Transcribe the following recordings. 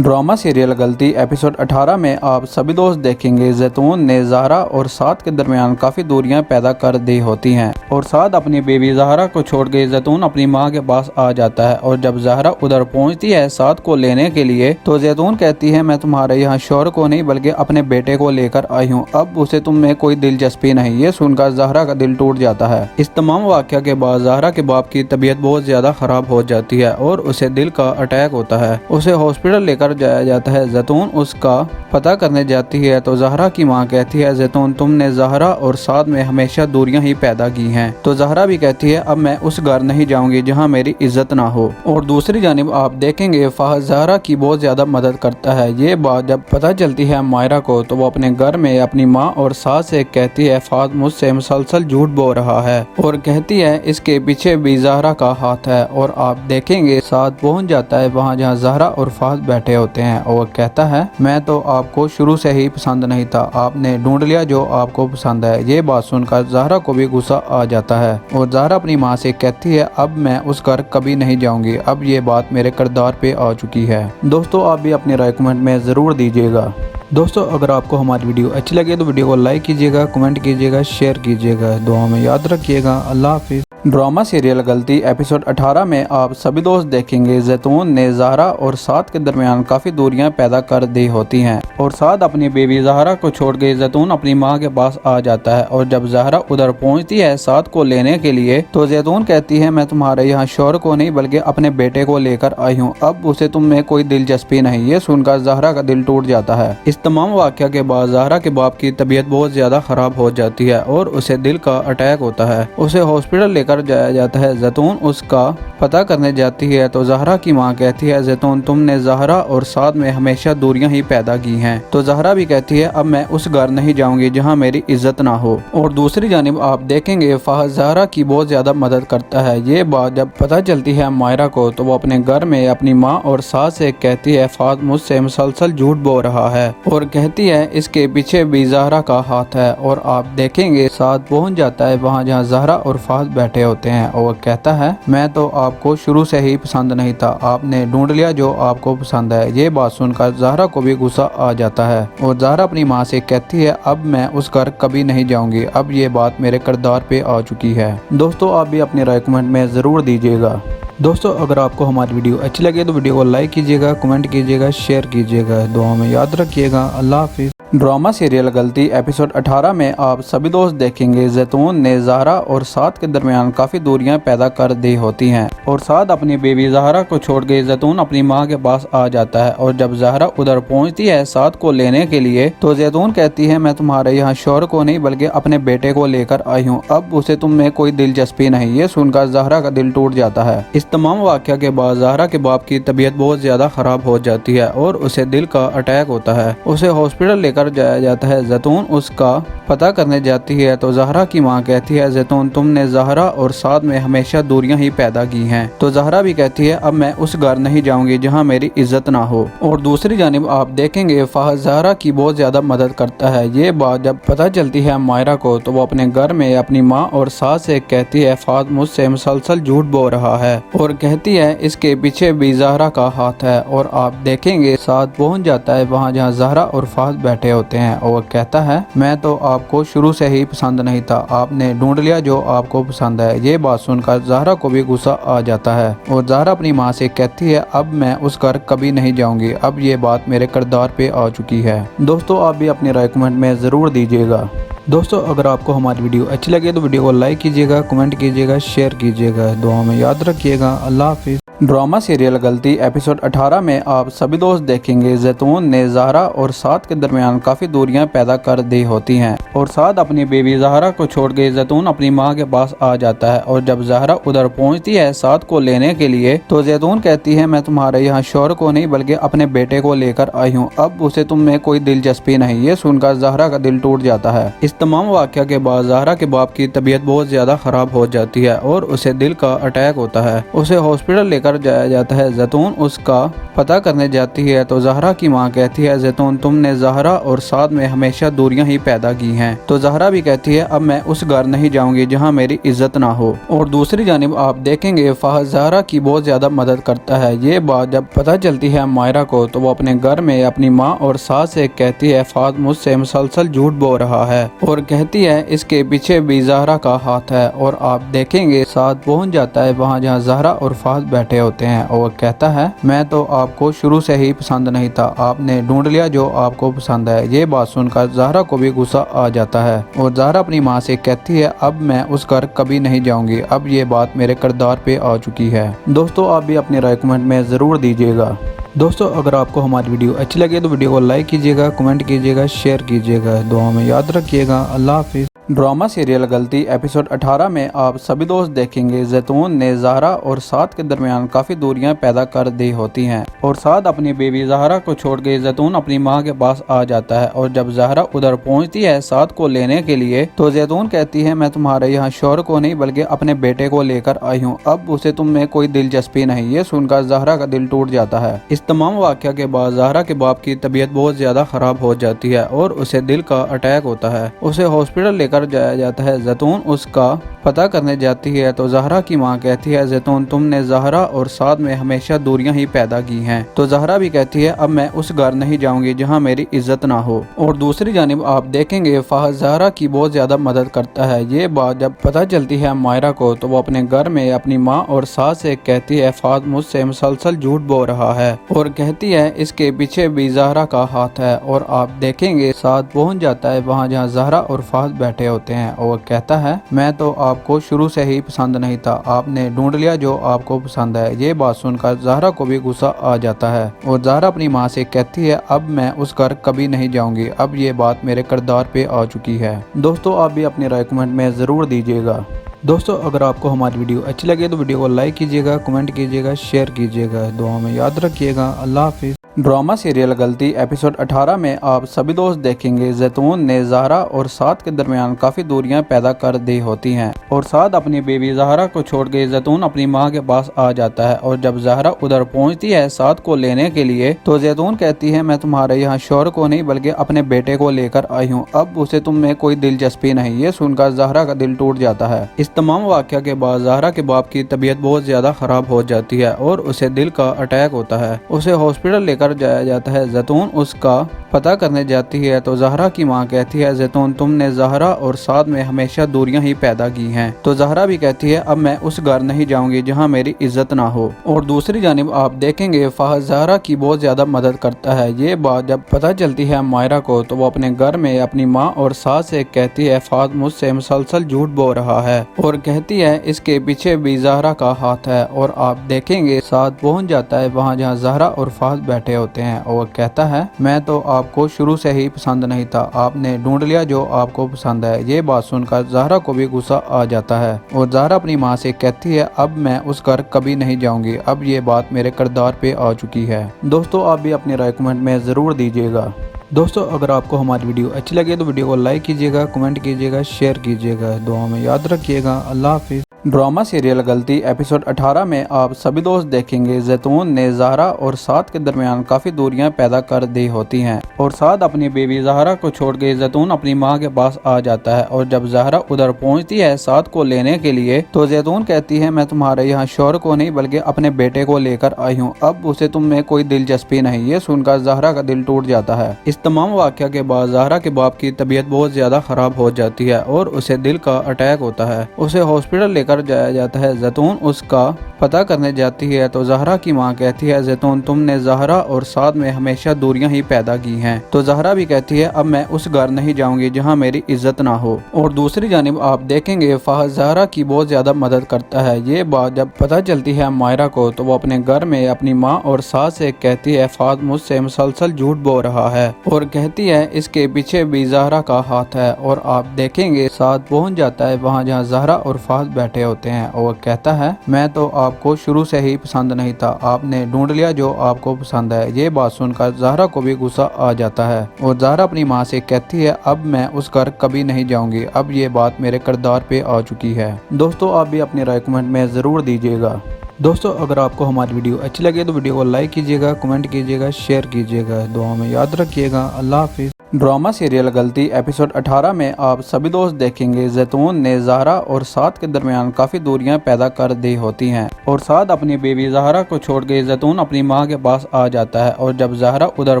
Drama serial गलती episode 18 में आप सभी दोस्त देखेंगे जैतून ने ज़हरा और साद के दरमियान काफ़ी दूरियां पैदा कर दी होती हैं और साद अपनी बेबी ज़हरा को छोड़ के जैतून अपनी मां के पास आ जाता है। और जब ज़हरा उधर पहुंचती है साद को लेने के लिए तो जैतून कहती है मैं तुम्हारे यहाँ शौहर को नहीं बल्कि अपने बेटे को लेकर आई हूँ, अब उसे तुम में कोई दिलचस्पी नहीं। ये सुनकर ज़हरा का दिल टूट जाता है। इस तमाम वाक़या के बाद ज़हरा के बाप की तबीयत बहुत ज़्यादा ख़राब हो जाती है और उसे दिल का अटैक होता है। उसे हॉस्पिटल लेकर जाया जाता है। जैतून उसका पता करने जाती है तो ज़हरा की मां कहती है जैतून तुमने ज़हरा और साद में हमेशा दूरियां ही पैदा की हैं। तो ज़हरा भी कहती है अब मैं उस घर नहीं जाऊंगी जहां मेरी इज्जत ना हो। और दूसरी जानिब आप देखेंगे फ़हद ज़हरा की बहुत ज्यादा मदद करता है। ये बात जब पता चलती है मायरा को तो वो अपने घर में अपनी माँ और सास से कहती है फ़हद मुझसे मुसलसल झूठ बोल रहा है और कहती है इसके पीछे भी ज़हरा का हाथ है। और आप देखेंगे साद पहुंच जाता है वहाँ जहाँ ज़हरा और फ़हद बैठे होते हैं और कहता है मैं तो आपको शुरू से ही पसंद नहीं था, आपने ढूंढ लिया जो आपको पसंद है। ये बात सुनकर ज़हरा को भी गुस्सा आ जाता है और ज़हरा अपनी माँ से कहती है अब मैं उस घर कभी नहीं जाऊंगी, अब ये बात मेरे किरदार पे आ चुकी है। दोस्तों आप भी अपनी राय कमेंट में ज़रूर दीजिएगा। दोस्तों अगर आपको हमारी वीडियो अच्छी लगे तो वीडियो को लाइक कीजिएगा, कमेंट कीजिएगा, शेयर कीजिएगा, दुआ में याद रखिएगा। अल्लाह हाफिज़। ड्रामा सीरियल गलती एपिसोड 18 में आप सभी दोस्त देखेंगे जैतून ने ज़हरा और साद के दरमियान काफ़ी दूरियां पैदा कर दी होती हैं और साद अपनी बेबी ज़हरा को छोड़ के जैतून अपनी मां के पास आ जाता है। और जब ज़हरा उधर पहुंचती है साद को लेने के लिए तो जैतून कहती है मैं तुम्हारे यहाँ शौहर को नहीं बल्कि अपने बेटे को लेकर आई हूँ, अब उसे तुम में कोई दिलचस्पी नहीं। ये सुनकर ज़हरा का दिल टूट जाता है। इस तमाम वाक़या के बाद ज़हरा के बाप की तबीयत बहुत ज़्यादा ख़राब हो जाती है और उसे दिल का अटैक होता है। उसे हॉस्पिटल लेकर जाया जाता है। जैतून उसका पता करने जाती है तो ज़हरा की मां कहती है जैतून तुमने ज़हरा और साद में हमेशा दूरियां ही पैदा की हैं। तो ज़हरा भी कहती है अब मैं उस घर नहीं जाऊंगी जहां मेरी इज्जत ना हो। और दूसरी जानिब आप देखेंगे फ़हद ज़हरा की बहुत ज्यादा मदद करता है। ये बात जब पता चलती है मायरा को तो वो अपने घर में अपनी माँ और सास से कहती है फ़हद मुझसे मुसलसल झूठ बोल रहा है और कहती है इसके पीछे भी ज़हरा का हाथ है। और आप देखेंगे साद पहुंच जाता है वहाँ जहाँ ज़हरा और फ़हद बैठे होते हैं और कहता है मैं तो आपको शुरू से ही पसंद नहीं था, आपने ढूंढ लिया जो आपको पसंद है। ये बात सुनकर ज़हरा को भी गुस्सा आ जाता है और ज़हरा अपनी माँ से कहती है अब मैं उस घर कभी नहीं जाऊंगी, अब ये बात मेरे किरदार पे आ चुकी है। दोस्तों आप भी अपनी राय कमेंट में ज़रूर दीजिएगा। दोस्तों अगर आपको हमारी वीडियो अच्छी लगे तो वीडियो को लाइक कीजिएगा, कमेंट कीजिएगा, शेयर कीजिएगा, दुआ में याद रखिएगा। अल्लाह हाफिज़। ड्रामा सीरियल गलती एपिसोड 18 में आप सभी दोस्त देखेंगे जैतून ने ज़हरा और साद के दरमियान काफ़ी दूरियां पैदा कर दी होती हैं और साद अपनी बेबी ज़हरा को छोड़ के जैतून अपनी मां के पास आ जाता है। और जब ज़हरा उधर पहुंचती है साद को लेने के लिए तो जैतून कहती है मैं तुम्हारे यहाँ शौहर को नहीं बल्कि अपने बेटे को लेकर आई हूँ, अब उसे तुम में कोई दिलचस्पी नहीं। ये सुनकर ज़हरा का दिल टूट जाता है। इस तमाम वाक़या के बाद ज़हरा के बाप की तबीयत बहुत ज़्यादा ख़राब हो जाती है और उसे दिल का अटैक होता है। उसे हॉस्पिटल लेकर जाया जाता है। जैतून उसका पता करने जाती है तो ज़हरा की मां कहती है जैतून तुमने ज़हरा और साद में हमेशा दूरियां ही पैदा की हैं। तो ज़हरा भी कहती है अब मैं उस घर नहीं जाऊंगी जहां मेरी इज्जत ना हो। और दूसरी जानिब आप देखेंगे फ़हद ज़हरा की बहुत ज्यादा मदद करता है। ये बात जब पता चलती है मायरा को तो वो अपने घर में अपनी माँ और सास से कहती है फ़हद मुझसे मुसलसल झूठ बोल रहा है और कहती है इसके पीछे भी ज़हरा का हाथ है। और आप देखेंगे साद पहुंच जाता है वहाँ जहाँ ज़हरा और फ़हद बैठे होते हैं और कहता है मैं तो आपको शुरू से ही पसंद नहीं था, आपने ढूंढ लिया जो आपको पसंद है। ये बात सुनकर ज़हरा को भी गुस्सा आ जाता है और ज़हरा अपनी माँ से कहती है अब मैं उस घर कभी नहीं जाऊंगी, अब ये बात मेरे किरदार पे आ चुकी है। दोस्तों आप भी अपनी राय कमेंट में ज़रूर दीजिएगा। दोस्तों अगर आपको हमारी वीडियो अच्छी लगे तो वीडियो को लाइक कीजिएगा, कमेंट कीजिएगा, शेयर कीजिएगा, दुआ में याद रखिएगा। अल्लाह हाफिज़। ड्रामा सीरियल गलती एपिसोड 18 में आप सभी दोस्त देखेंगे जैतून ने ज़हरा और साद के दरमियान काफ़ी दूरियां पैदा कर दी होती हैं और साद अपनी बेबी ज़हरा को छोड़ के जैतून अपनी मां के पास आ जाता है। और जब ज़हरा उधर पहुंचती है साद को लेने के लिए तो जैतून कहती है मैं तुम्हारे यहाँ शौहर को नहीं बल्कि अपने बेटे को लेकर आई हूँ, अब उसे तुम में कोई दिलचस्पी नहीं। ये सुनकर ज़हरा का दिल टूट जाता है। इस तमाम वाक़या के बाद ज़हरा के बाप की तबीयत बहुत ज़्यादा ख़राब हो जाती है और उसे दिल का अटैक होता है। उसे हॉस्पिटल लेकर लेकर जाया जाता है। जैतून उसका पता करने जाती है तो ज़हरा की माँ कहती है, जैतून तुमने ज़हरा और साद में हमेशा दूरियां ही पैदा की हैं। तो ज़हरा भी कहती है, अब मैं उस घर नहीं जाऊंगी जहां मेरी इज्जत ना हो। और दूसरी जानिब आप देखेंगे फ़हद ज़हरा की बहुत ज़्यादा मदद करता है। ये बात जब पता चलती है मायरा को तो वो अपने घर में अपनी माँ और सास से कहती है, फ़हद मुझसे मुसलसल झूठ बोल रहा है, और कहती है इसके पीछे भी ज़हरा का हाथ है। और आप देखेंगे साद पहुंच जाता है वहाँ जहाँ ज़हरा और फ़हद बैठे होते हैं और कहता है, मैं तो आपको शुरू से ही पसंद नहीं था, आपने ढूंढ लिया जो आपको पसंद है। ये बात सुनकर ज़हरा को भी गुस्सा आ जाता है और ज़हरा अपनी माँ से कहती है, अब मैं उस घर कभी नहीं जाऊंगी, अब ये बात मेरे किरदार पे आ चुकी है। दोस्तों आप भी अपनी राय कमेंट में ज़रूर दीजिएगा। दोस्तों अगर आपको हमारी वीडियो अच्छी लगे तो वीडियो को लाइक कीजिएगा, कमेंट कीजिएगा, शेयर कीजिएगा। दुआ में याद रखिएगा। अल्लाह हाफिज़। ड्रामा सीरियल गलती एपिसोड 18 में आप सभी दोस्त देखेंगे जैतून ने ज़हरा और साद के दरमियान काफ़ी दूरियां पैदा कर दी होती हैं और साद अपनी बेबी ज़हरा को छोड़ के जैतून अपनी मां के पास आ जाता है। और जब ज़हरा उधर पहुंचती है साद को लेने के लिए तो जैतून कहती है, मैं तुम्हारे यहाँ शौहर को नहीं बल्कि अपने बेटे को लेकर आई हूँ, अब उसे तुम में कोई दिलचस्पी नहीं। ये सुनकर ज़हरा का दिल टूट जाता है। इस तमाम वाक़या के बाद ज़हरा के बाप की तबीयत बहुत ज़्यादा ख़राब हो जाती है और उसे दिल का अटैक होता है। उसे हॉस्पिटल लेकर जाया जाता है। जैतून उसका पता करने जाती है तो ज़हरा की माँ कहती है, जैतून तुमने ज़हरा और साद में हमेशा दूरियां ही पैदा की हैं। तो ज़हरा भी कहती है, अब मैं उस घर नहीं जाऊंगी जहां मेरी इज्जत ना हो। और दूसरी जानिब आप देखेंगे फ़हद ज़हरा की बहुत ज्यादा मदद करता है। ये बात जब पता चलती है मायरा को तो वो अपने घर में अपनी माँ और सास से कहती है, फ़हद मुझसे मुसलसल झूठ बोल रहा है, और कहती है इसके पीछे भी ज़हरा का हाथ है। और आप देखेंगे साद पहुंच जाता है वहाँ जहाँ ज़हरा और फ़हद बैठे होते हैं और कहता है, मैं तो आपको शुरू से ही पसंद नहीं था, आपने ढूंढ लिया जो आपको पसंद है। ये बात सुनकर ज़हरा को भी गुस्सा आ जाता है और ज़हरा अपनी माँ से कहती है, अब मैं उस घर कभी नहीं जाऊंगी, अब ये बात मेरे किरदार पे आ चुकी है। दोस्तों आप भी अपनी राय कमेंट में ज़रूर दीजिएगा। दोस्तों अगर आपको हमारी वीडियो अच्छी लगे तो वीडियो को लाइक कीजिएगा, कमेंट कीजिएगा, शेयर कीजिएगा। दुआ में याद रखिएगा। अल्लाह हाफिज़। ड्रामा सीरियल गलती एपिसोड 18 में आप सभी दोस्त देखेंगे जैतून ने ज़हरा और साद के दरमियान काफ़ी दूरियां पैदा कर दी होती हैं और साद अपनी बेबी ज़हरा को छोड़ के जैतून अपनी मां के पास आ जाता है। और जब ज़हरा उधर पहुंचती है साद को लेने के लिए तो जैतून कहती है, मैं तुम्हारे यहाँ शौहर को नहीं बल्कि अपने बेटे को लेकर आई हूँ, अब उसे तुम में कोई दिलचस्पी नहीं। ये सुनकर ज़हरा का दिल टूट जाता है। इस तमाम वाक़या के बाद ज़हरा के बाप की तबीयत बहुत ज़्यादा ख़राब हो जाती है और उसे दिल का अटैक होता है। उसे हॉस्पिटल लेकर जाया जाता है। जैतून उसका पता करने जाती है तो ज़हरा की माँ कहती है, जैतून तुमने ज़हरा और साद में हमेशा दूरियां ही पैदा की हैं। तो ज़हरा भी कहती है, अब मैं उस घर नहीं जाऊंगी जहां मेरी इज्जत ना हो। और दूसरी जानिब आप देखेंगे फ़हद ज़हरा की बहुत ज्यादा मदद करता है। ये बात जब पता चलती है मायरा को तो वो अपने घर में अपनी माँ और सास से कहती है, फ़हद मुझसे मुसलसल झूठ बोल रहा है, और कहती है इसके पीछे भी ज़हरा का हाथ है। और आप देखेंगे साद पहुंच जाता है वहाँ जहाँ ज़हरा और फ़हद बैठे होते हैं और कहता है, मैं तो आपको शुरू से ही पसंद नहीं था, आपने ढूंढ लिया जो आपको पसंद है। ये बात सुनकर ज़हरा को भी गुस्सा आ जाता है और ज़हरा अपनी माँ से कहती है, अब मैं उस घर कभी नहीं जाऊंगी, अब ये बात मेरे किरदार पे आ चुकी है। दोस्तों आप भी अपनी राय कमेंट में ज़रूर दीजिएगा। दोस्तों अगर आपको हमारी वीडियो अच्छी लगे तो वीडियो को लाइक कीजिएगा, कमेंट कीजिएगा, शेयर कीजिएगा। दुआ में याद रखिएगा। अल्लाह हाफिज़। ड्रामा सीरियल गलती एपिसोड 18 में आप सभी दोस्त देखेंगे जैतून ने ज़हरा और साद के दरमियान काफ़ी दूरियां पैदा कर दी होती हैं और साद अपनी बेबी ज़हरा को छोड़ के जैतून अपनी मां के पास आ जाता है। और जब ज़हरा उधर पहुंचती है साद को लेने के लिए तो जैतून कहती है, मैं तुम्हारे यहाँ शौहर को नहीं बल्कि अपने बेटे को लेकर आई हूँ, अब उसे तुम में कोई दिलचस्पी नहीं। ये सुनकर ज़हरा का दिल टूट जाता है। इस तमाम वाक़या के बाद ज़हरा के बाप की तबीयत बहुत ज़्यादा ख़राब हो जाती है और उसे दिल का अटैक होता है। उसे हॉस्पिटल लेकर जाया जाता है। जैतून उसका पता करने जाती है तो ज़हरा की माँ कहती है, जैतून तुमने ज़हरा और साद में हमेशा दूरियां ही पैदा की हैं। तो ज़हरा भी कहती है, अब मैं उस घर नहीं जाऊंगी जहां मेरी इज्जत ना हो। और दूसरी जानिब आप देखेंगे फ़हद ज़हरा की बहुत ज्यादा मदद करता है। ये बात जब पता चलती है मायरा को तो वो अपने घर में अपनी माँ और सास से कहती है, फ़हद मुझसे मुसलसल झूठ बोल रहा है, और कहती है इसके पीछे भी ज़हरा का हाथ है। और आप देखेंगे साद पहुंच जाता है वहाँ जहाँ ज़हरा और फ़हद बैठे होते हैं और कहता है, मैं तो आपको शुरू से ही पसंद नहीं था, आपने ढूंढ लिया जो आपको पसंद है। ये बात सुनकर ज़हरा को भी गुस्सा आ जाता है और ज़हरा अपनी माँ से कहती है, अब मैं उस घर कभी नहीं जाऊंगी, अब ये बात मेरे किरदार पे आ चुकी है। दोस्तों आप भी अपनी राय कमेंट में ज़रूर दीजिएगा। दोस्तों अगर आपको हमारी वीडियो अच्छी लगे तो वीडियो को लाइक कीजिएगा, कमेंट कीजिएगा, शेयर कीजिएगा। दुआ में याद रखिएगा। अल्लाह हाफिज़। ड्रामा सीरियल गलती एपिसोड 18 में आप सभी दोस्त देखेंगे जैतून ने ज़हरा और साद के दरमियान काफ़ी दूरियां पैदा कर दी होती हैं और साद अपनी बेबी ज़हरा को छोड़ के जैतून अपनी मां के पास आ जाता है। और जब ज़हरा उधर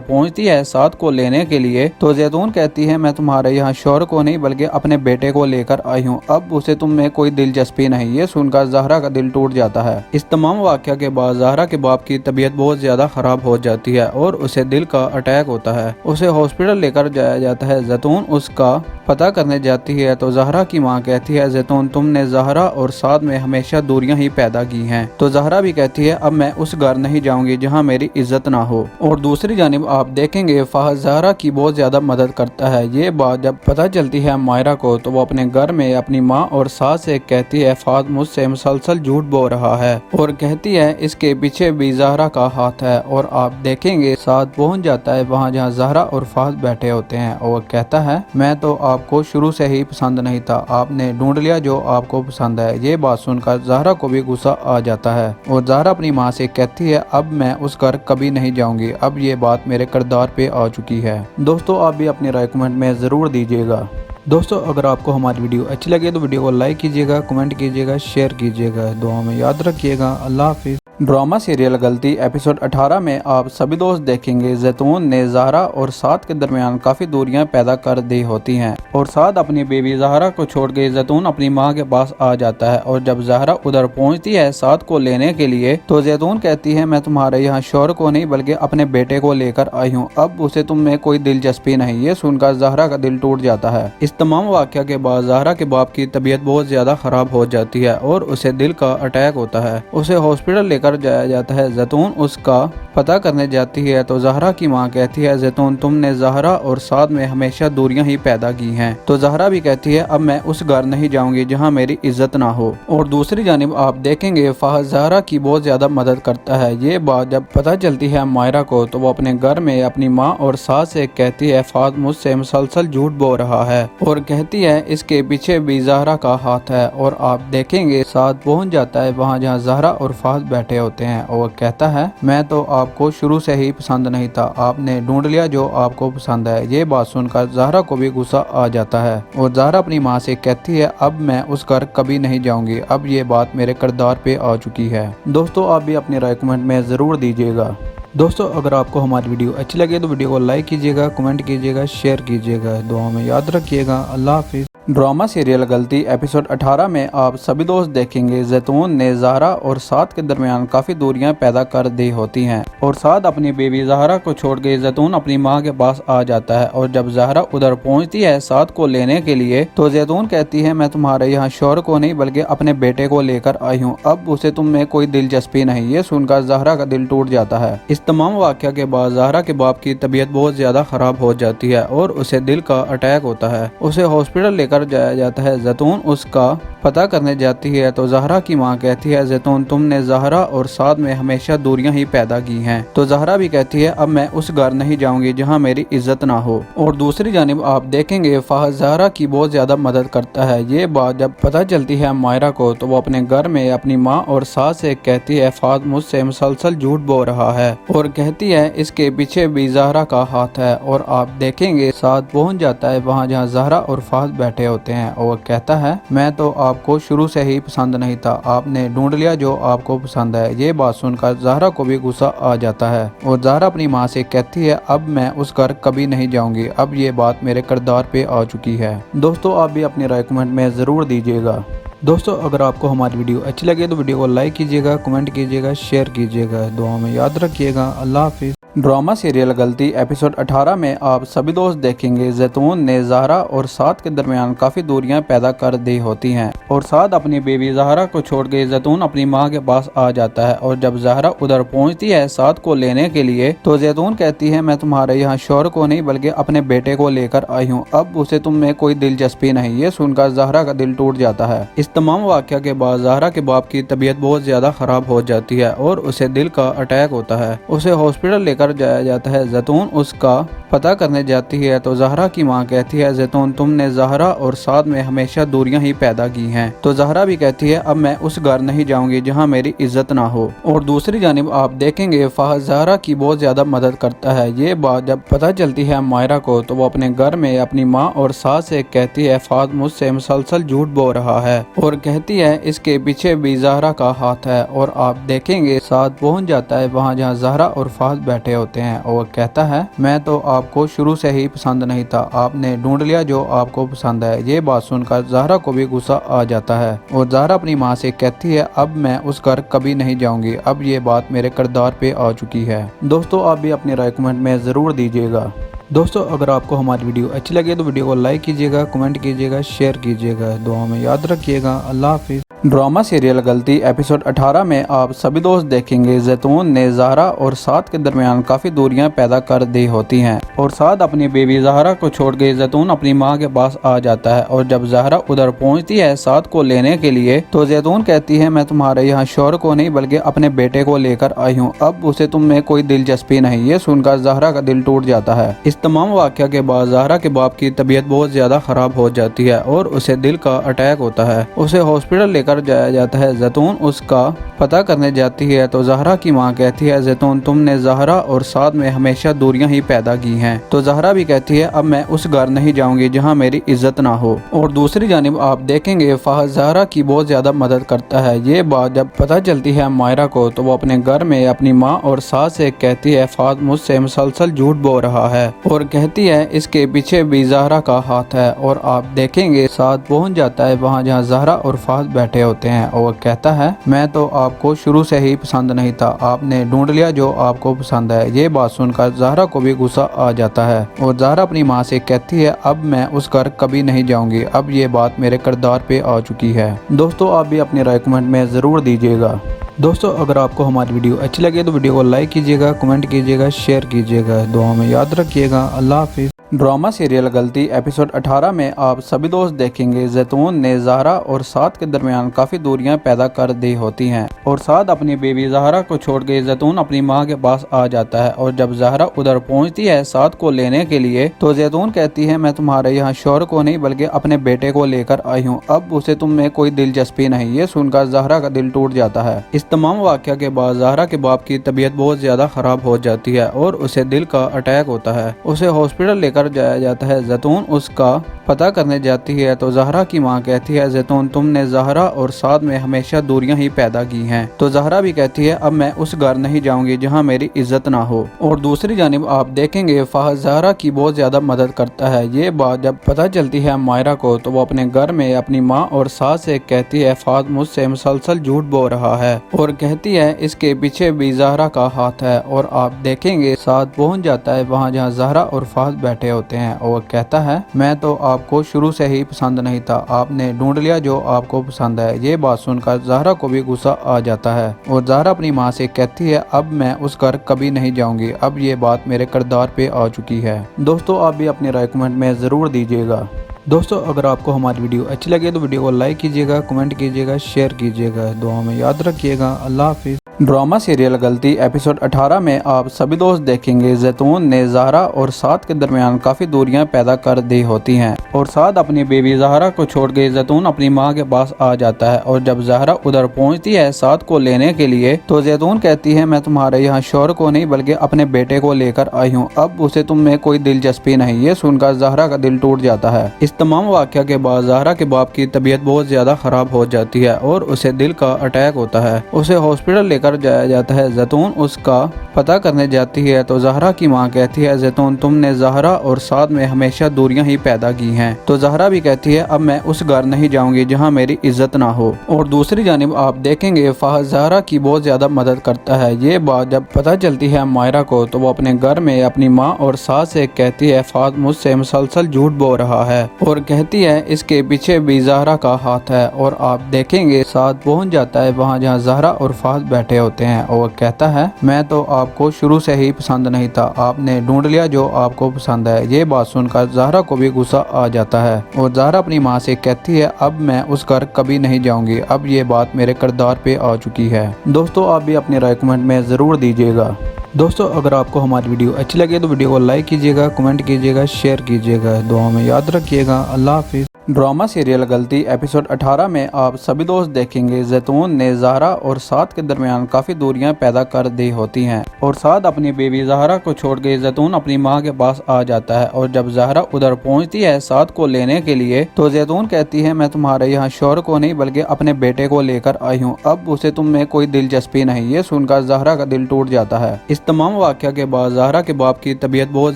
पहुंचती है साद को लेने के लिए तो जैतून कहती है मैं तुम्हारे यहाँ शौहर को नहीं बल्कि अपने बेटे को लेकर आई हूँ, अब उसे तुम में कोई दिलचस्पी नहीं। ये सुनकर ज़हरा का दिल टूट जाता है। इस तमाम वाक़या के बाद ज़हरा के बाप की तबीयत बहुत ज्यादा खराब हो जाती है और उसे दिल का अटैक होता है। उसे हॉस्पिटल लेकर जाया जाता है। जैतून उसका पता करने जाती है तो ज़हरा की मां कहती है जैतून तुमने ज़हरा और साद में हमेशा दूरियां ही पैदा की हैं। तो ज़हरा भी कहती है अब मैं उस घर नहीं जाऊंगी जहां मेरी इज्जत ना हो। और दूसरी जानिब आप देखेंगे फहद ज़हरा की बहुत ज्यादा मदद करता है। ये बात जब पता चलती है मायरा को तो वो अपने घर में अपनी माँ और सास से कहती है फहद मुझसे मुसलसल झूठ बोल रहा है और कहती है इसके पीछे भी ज़हरा का हाथ है। और आप देखेंगे साद पहुंच जाता है वहाँ जहाँ ज़हरा और फहद बैठे होते हैं और कहता है मैं तो आपको शुरू से ही पसंद नहीं था, आपने ढूंढ लिया जो आपको पसंद है। ये बात सुनकर ज़हरा को भी गुस्सा आ जाता है और ज़हरा अपनी माँ से कहती है अब मैं उस घर कभी नहीं जाऊंगी, अब ये बात मेरे किरदार पे आ चुकी है। दोस्तों आप भी अपनी राय कमेंट में ज़रूर दीजिएगा। दोस्तों अगर आपको हमारी वीडियो अच्छी लगे तो वीडियो को लाइक कीजिएगा, कमेंट कीजिएगा, शेयर कीजिएगा। दुआ में याद रखिएगा। अल्लाह हाफिज़। ड्रामा सीरियल गलती एपिसोड 18 में आप सभी दोस्त देखेंगे जैतून ने ज़हरा और साद के दरमियान काफ़ी दूरियां पैदा कर दी होती हैं और साद अपनी बेबी ज़हरा को छोड़ के जैतून अपनी मां के पास आ जाता है। और जब ज़हरा उधर पहुंचती है साद को लेने के लिए तो जैतून कहती है मैं तुम्हारे यहाँ शौहर को नहीं बल्कि अपने बेटे को लेकर आई हूँ, अब उसे तुम में कोई दिलचस्पी नहीं। ये सुनकर ज़हरा का दिल टूट जाता है। इस तमाम वाक़या के बाद ज़हरा के बाप की तबीयत बहुत ज्यादा खराब हो जाती है और उसे दिल का अटैक होता है। उसे हॉस्पिटल लेकर जाया जाता है। जैतून उसका पता करने जाती है तो ज़हरा की मां कहती है जैतून तुमने ज़हरा और साद में हमेशा दूरियां ही पैदा की हैं। तो ज़हरा भी कहती है अब मैं उस घर नहीं जाऊंगी जहां मेरी इज्जत ना हो। और दूसरी जानिब आप देखेंगे फहद ज़हरा की बहुत ज्यादा मदद करता है। ये बात जब पता चलती है मायरा को तो वो अपने घर में अपनी माँ और सास से कहती है फहद मुझसे मुसलसल झूठ बोल रहा है और कहती है इसके पीछे भी ज़हरा का हाथ है। और आप देखेंगे साद पहुंच जाता है वहाँ जहाँ ज़हरा और फहद बैठे होते हैं और कहता है मैं तो आपको शुरू से ही पसंद नहीं था, आपने ढूंढ लिया जो आपको पसंद है। ये बात सुनकर ज़हरा को भी गुस्सा आ जाता है और ज़हरा अपनी माँ से कहती है अब मैं उस घर कभी नहीं जाऊंगी, अब ये बात मेरे किरदार पे आ चुकी है। दोस्तों आप भी अपनी राय कमेंट में ज़रूर दीजिएगा। दोस्तों अगर आपको हमारी वीडियो अच्छी लगे तो वीडियो को लाइक कीजिएगा, कमेंट कीजिएगा, शेयर कीजिएगा। दुआ में याद रखिएगा। अल्लाह हाफिज़। ड्रामा सीरियल गलती एपिसोड 18 में आप सभी दोस्त देखेंगे जैतून ने ज़हरा और साद के दरमियान काफ़ी दूरियां पैदा कर दी होती हैं और साद अपनी बेबी ज़हरा को छोड़ के जैतून अपनी मां के पास आ जाता है। और जब ज़हरा उधर पहुंचती है साद को लेने के लिए तो जैतून कहती है मैं तुम्हारे यहाँ शौहर को नहीं बल्कि अपने बेटे को लेकर आई हूँ, अब उसे तुम में कोई दिलचस्पी नहीं। ये सुनकर ज़हरा का दिल टूट जाता है। इस तमाम वाक़या के बाद ज़हरा के बाप की तबीयत बहुत ज्यादा खराब हो जाती है और उसे दिल का अटैक होता है। उसे हॉस्पिटल लेकर जाया जाता है। जैतून उसका पता करने जाती है तो ज़हरा की मां कहती है जैतून तुमने ज़हरा और साद में हमेशा दूरियां ही पैदा की हैं। तो ज़हरा भी कहती है अब मैं उस घर नहीं जाऊंगी जहां मेरी इज्जत ना हो। और दूसरी जानिब आप देखेंगे फहद ज़हरा की बहुत ज्यादा मदद करता है। ये बात जब पता चलती है मायरा को तो वो अपने घर में अपनी माँ और सास से कहती है फहद मुझसे मुसलसल झूठ बोल रहा है और कहती है इसके पीछे भी ज़हरा का हाथ है। और आप देखेंगे साद पहुंच जाता है वहाँ जहाँ ज़हरा और फहद बैठे होते हैं और कहता है मैं तो आपको शुरू से ही पसंद नहीं था, आपने ढूंढ लिया जो आपको पसंद है। ये बात सुनकर ज़हरा को भी गुस्सा आ जाता है और ज़हरा अपनी माँ से कहती है अब मैं उस घर कभी नहीं जाऊंगी, अब ये बात मेरे किरदार पे आ चुकी है। दोस्तों आप भी अपनी राय कमेंट में ज़रूर दीजिएगा। दोस्तों अगर आपको हमारी वीडियो अच्छी लगे तो वीडियो को लाइक कीजिएगा, कमेंट कीजिएगा, शेयर कीजिएगा। दुआ में याद रखिएगा। अल्लाह हाफिज़। ड्रामा सीरियल गलती एपिसोड 18 में आप सभी दोस्त देखेंगे जैतून ने ज़हरा और साद के दरमियान काफ़ी दूरियां पैदा कर दी होती हैं और साद अपनी बेबी ज़हरा को छोड़ के जैतून अपनी मां के पास आ जाता है। और जब ज़हरा उधर पहुंचती है साद को लेने के लिए तो जैतून कहती है मैं तुम्हारे यहाँ शौहर को नहीं बल्कि अपने बेटे को लेकर आई हूँ, अब उसे तुम में कोई दिलचस्पी नहीं। ये सुनकर ज़हरा का दिल टूट जाता है। इस तमाम वाक़या के बाद ज़हरा के बाप की तबीयत बहुत ज्यादा खराब हो जाती है और उसे दिल का अटैक होता है। उसे हॉस्पिटल लेकर जाया जाता है। जैतून उसका पता करने जाती है तो ज़हरा की माँ कहती है, जैतून तुमने ज़हरा और साद में हमेशा दूरियां ही पैदा की हैं। तो ज़हरा भी कहती है, अब मैं उस घर नहीं जाऊंगी जहां मेरी इज्जत ना हो। और दूसरी जानिब आप देखेंगे फ़हद ज़हरा की बहुत ज्यादा मदद करता है। ये बात जब पता चलती है मायरा को तो वो अपने घर में अपनी माँ और सास से कहती है, फ़हद मुझसे मुसलसल झूठ बोल रहा है, और कहती है इसके पीछे भी ज़हरा का हाथ है। और आप देखेंगे साद पहुंच जाता है वहाँ जहाँ ज़हरा और फ़हद बैठे होते हैं और कहता है, मैं तो आपको शुरू से ही पसंद नहीं था, आपने ढूंढ लिया जो आपको पसंद है। ये बात सुनकर ज़हरा को भी गुस्सा आ जाता है और ज़हरा अपनी माँ से कहती है, अब मैं उस घर कभी नहीं जाऊंगी, अब ये बात मेरे किरदार पे आ चुकी है। दोस्तों आप भी अपनी राय कमेंट में ज़रूर दीजिएगा। दोस्तों अगर आपको हमारी वीडियो अच्छी लगे तो वीडियो को लाइक कीजिएगा, कमेंट कीजिएगा, शेयर कीजिएगा। दुआ में याद रखिएगा। अल्लाह हाफिज़। ड्रामा सीरियल गलती एपिसोड 18 में आप सभी दोस्त देखेंगे जैतून ने ज़हरा और साद के दरमियान काफ़ी दूरियां पैदा कर दी होती हैं और साद अपनी बेबी ज़हरा को छोड़ के जैतून अपनी मां के पास आ जाता है। और जब ज़हरा उधर पहुंचती है साद को लेने के लिए तो जैतून कहती है, मैं तुम्हारे यहाँ शौहर को नहीं बल्कि अपने बेटे को लेकर आई हूँ, अब उसे तुम में कोई दिलचस्पी नहीं। ये सुनकर ज़हरा का दिल टूट जाता है। इस तमाम वाक़या के बाद ज़हरा के बाप की तबीयत बहुत ज़्यादा ख़राब हो जाती है और उसे दिल का अटैक होता है। उसे हॉस्पिटल लेकर जाया जाता है। जैतून उसका पता करने जाती है तो ज़हरा की माँ कहती है, जैतून तुमने ज़हरा और साद में हमेशा दूरियां ही पैदा की हैं। तो ज़हरा भी कहती है, अब मैं उस घर नहीं जाऊंगी जहां मेरी इज्जत ना हो। और दूसरी जानिब आप देखेंगे फ़हद ज़हरा की बहुत ज्यादा मदद करता है। ये बात जब पता चलती है मायरा को तो वो अपने घर में अपनी माँ और सास से कहती है, फ़हद मुझसे मुसलसल झूठ बोल रहा है, और कहती है इसके पीछे भी ज़हरा का हाथ है। और आप देखेंगे साद पहुंच जाता है वहाँ जहाँ ज़हरा और फ़हद बैठे होते हैं और कहता है, मैं तो आपको शुरू से ही पसंद नहीं था, आपने ढूंढ लिया जो आपको पसंद है। ये बात सुनकर ज़हरा को भी गुस्सा आ जाता है और ज़हरा अपनी माँ से कहती है, अब मैं उस घर कभी नहीं जाऊंगी, अब ये बात मेरे किरदार पे आ चुकी है। दोस्तों आप भी अपनी राय कमेंट में ज़रूर दीजिएगा। दोस्तों अगर आपको हमारी वीडियो अच्छी लगे तो वीडियो को लाइक कीजिएगा, कमेंट कीजिएगा, शेयर कीजिएगा। दुआ में याद रखिएगा। अल्लाह हाफिज़। ड्रामा सीरियल गलती एपिसोड 18 में आप सभी दोस्त देखेंगे जैतून ने ज़हरा और साद के दरमियान काफ़ी दूरियां पैदा कर दी होती हैं और साद अपनी बेबी ज़हरा को छोड़ के जैतून अपनी मां के पास आ जाता है। और जब ज़हरा उधर पहुंचती है साद को लेने के लिए तो जैतून कहती है, मैं तुम्हारे यहाँ शौहर को नहीं बल्कि अपने बेटे को लेकर आई हूँ, अब उसे तुम में कोई दिलचस्पी नहीं। ये सुनकर ज़हरा का दिल टूट जाता है। इस तमाम वाक़या के बाद ज़हरा के बाप की तबीयत बहुत ज्यादा खराब हो जाती है और उसे दिल का अटैक होता है। उसे हॉस्पिटल लेकर जाया जाता है। जैतून उसका पता करने जाती है तो ज़हरा की माँ कहती है, जैतून तुमने ज़हरा और साद में हमेशा दूरियां ही पैदा की हैं। तो ज़हरा भी कहती है, अब मैं उस घर नहीं जाऊंगी जहां मेरी इज्जत ना हो। और दूसरी जानिब आप देखेंगे फ़हद ज़हरा की बहुत ज्यादा मदद करता है। ये बात जब पता चलती है मायरा को तो वो अपने घर में अपनी माँ और सास से कहती है, फ़हद मुझसे मुसलसल झूठ बोल रहा है, और कहती है इसके पीछे भी ज़हरा का हाथ है। और आप देखेंगे साद पहुंच जाता है वहाँ जहाँ ज़हरा और फ़हद बैठे होते हैं और कहता है, मैं तो आपको शुरू से ही पसंद नहीं था, आपने ढूंढ लिया जो आपको पसंद है। ये बात सुनकर ज़हरा को भी गुस्सा आ जाता है और ज़हरा अपनी माँ से कहती है, अब मैं उस घर कभी नहीं जाऊंगी, अब ये बात मेरे किरदार पे आ चुकी है। दोस्तों आप भी अपनी राय कमेंट में ज़रूर दीजिएगा। दोस्तों अगर आपको हमारी वीडियो अच्छी लगे तो वीडियो को लाइक कीजिएगा, कमेंट कीजिएगा, शेयर कीजिएगा। दुआ में याद रखिएगा। अल्लाह हाफिज़। ड्रामा सीरियल गलती एपिसोड 18 में आप सभी दोस्त देखेंगे जैतून ने ज़हरा और साद के दरमियान काफ़ी दूरियां पैदा कर दी होती हैं और साद अपनी बेबी ज़हरा को छोड़ के जैतून अपनी मां के पास आ जाता है। और जब ज़हरा उधर पहुंचती है साद को लेने के लिए तो जैतून कहती है, मैं तुम्हारे यहाँ शौहर को नहीं बल्कि अपने बेटे को लेकर आई हूँ, अब उसे तुम में कोई दिलचस्पी नहीं। ये सुनकर ज़हरा का दिल टूट जाता है। इस तमाम वाक़या के बाद ज़हरा के बाप की तबीयत बहुत ज्यादा खराब हो जाती है और उसे दिल का अटैक होता है। उसे हॉस्पिटल लेकर जाया जाता है। जैतून उसका पता करने जाती है तो ज़हरा की माँ कहती है, जैतून तुमने ज़हरा और साद में हमेशा दूरियां ही पैदा की हैं। तो ज़हरा भी कहती है, अब मैं उस घर नहीं जाऊंगी जहां मेरी इज्जत ना हो। और दूसरी जानिब आप देखेंगे फ़हद ज़हरा की बहुत ज्यादा मदद करता है। ये बात जब पता चलती है मायरा को तो वो अपने घर में अपनी माँ और सास से कहती है, फ़हद मुझसे मुसलसल झूठ बोल रहा है, और कहती है इसके पीछे भी ज़हरा का हाथ है। और आप देखेंगे साद पहुंच जाता है वहाँ जहाँ ज़हरा और फ़हद बैठे होते हैं और कहता है, मैं तो आपको शुरू से ही पसंद नहीं था, आपने ढूंढ लिया जो आपको पसंद है। ये बात सुनकर ज़हरा को भी गुस्सा आ जाता है और ज़हरा अपनी माँ से कहती है, अब मैं उस घर कभी नहीं जाऊंगी, अब ये बात मेरे किरदार पे आ चुकी है। दोस्तों आप भी अपनी राय कमेंट में ज़रूर दीजिएगा। दोस्तों अगर आपको हमारी वीडियो अच्छी लगे तो वीडियो को लाइक कीजिएगा, कमेंट कीजिएगा, शेयर कीजिएगा, दुआ में याद रखिएगा। अल्लाह हाफिज़। ड्रामा सीरियल गलती एपिसोड 18 में आप सभी दोस्त देखेंगे जैतून ने ज़हरा और साद के दरमियान काफ़ी दूरियां पैदा कर दी होती हैं और साद अपनी बेबी ज़हरा को छोड़ के जैतून अपनी मां के पास आ जाता है। और जब ज़हरा उधर पहुंचती है साद को लेने के लिए तो जैतून कहती है मैं तुम्हारे यहाँ शौहर को नहीं बल्कि अपने बेटे को लेकर आई हूँ, अब उसे तुम में कोई दिलचस्पी नहीं। ये सुनकर ज़हरा का दिल टूट जाता है। इस तमाम वाक़या के बाद ज़हरा के बाप की तबीयत बहुत